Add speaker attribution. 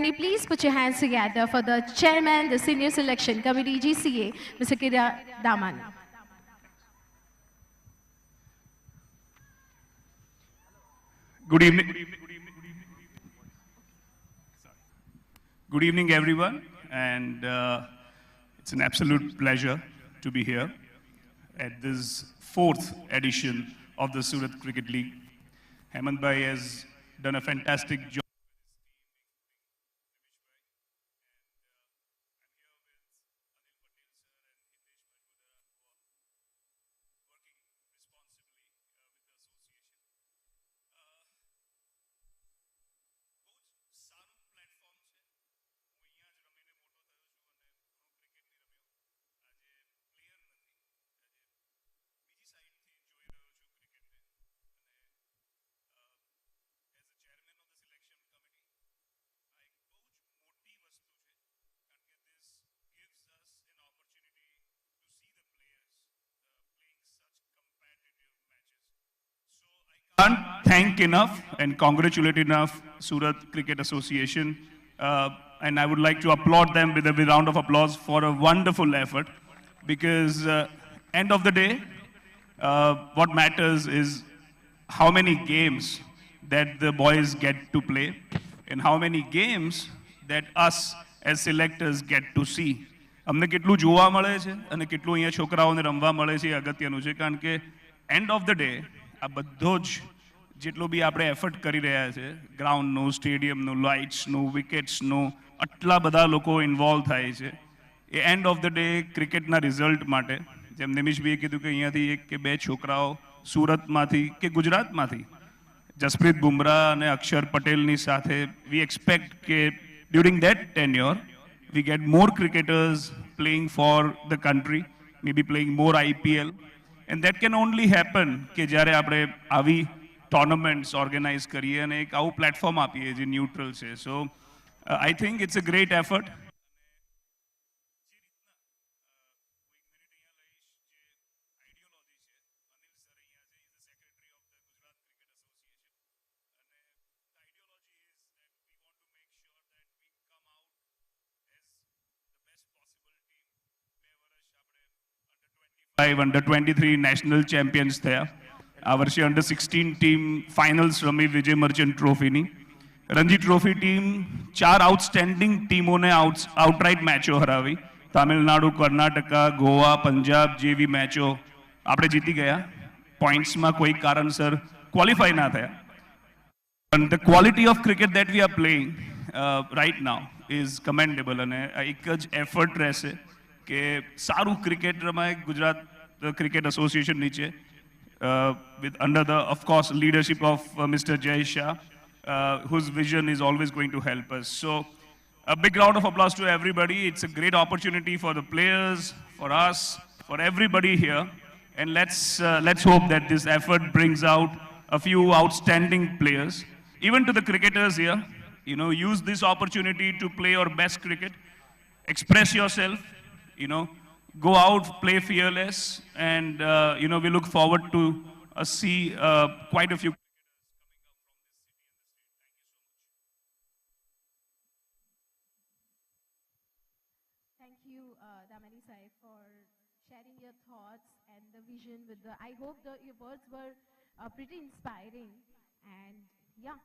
Speaker 1: Kindly please put your hands together for the chairman, the senior selection committee, GCA, Mr. Kira Daman.
Speaker 2: Good evening. Good evening, everyone. And it's an absolute pleasure to be here at this fourth edition of the Surat Cricket League. Hemant Bhai has done a fantastic job. Can't thank enough and congratulate enough Surat Cricket Association. And I would like to applaud them with a round of applause for a wonderful effort because end of the day, what matters is how many games that the boys get to play and how many games that us as selectors get to see. અમને કેટલું જોવા મળે છે અને કેટલું અહીંયા છોકરાઓને રમવા મળે છે એ અગત્યનું છે કારણ કે એન્ડ ઓફ ધ ડે આ બધો જ જેટલો બી આપણે એફર્ટ કરી રહ્યા છે ગ્રાઉન્ડનું સ્ટેડિયમનું લાઇટ્સનું વિકેટ્સનું આટલા બધા લોકો ઇન્વોલ્વ થાય છે એ એન્ડ ઓફ ધ ડે ક્રિકેટના રિઝલ્ટ માટે જેમ નિમિષભાઈએ કીધું કે અહીંયાથી એક કે બે છોકરાઓ સુરતમાંથી કે ગુજરાતમાંથી જસપ્રીત બુમરાહ અને અક્ષર પટેલની સાથે વી એક્સપેક્ટ કે during that tenure we get more cricketers playing for the country, maybe playing more IPL. And that can only happen કે જ્યારે આપણે આવી tournaments organize કરીએ અને એક આવું પ્લેટફોર્મ આપીએ જે ન્યુટ્રલ છે. So I think it's a great effort. Under 23 national champions થયા આ વર્ષે અંડર 16 ટીમ ફાઇનલ્સ રમી વિજય મર્ચન્ટ ટ્રોફીની રણજી ટ્રોફી ટીમ ચાર આઉટસ્ટેન્ડિંગ ટીમોને આઉટરાઇટ મેચો હરાવી તામિલનાડુ કર્ણાટકા ગોવા પંજાબ જેવી મેચો આપણે જીતી ગયા પોઈન્ટ્સમાં કોઈ કારણસર ક્વોલિફાય ના થયા પણ the quality of cricket that we are playing right now is commendable અને એક જ એફર્ટ રહેશે કે સારું ક્રિકેટ રમાય ગુજરાત ક્રિકેટ એસોસિએશન નીચે with under the of course leadership of Mr. Jay Shah whose vision is always going to help us. So a big round of applause to everybody. It's a great opportunity for the players, for us, for everybody here, and let's hope that this effort brings out a few outstanding players. Even to the cricketers here, you know, use this opportunity to play your best cricket, express yourself, you know, go out, play fearless, and you know, we look forward to see quite a few.
Speaker 1: Thank you, Damani Sai, for sharing your thoughts and the vision with the. I hope your words were pretty inspiring, and yeah.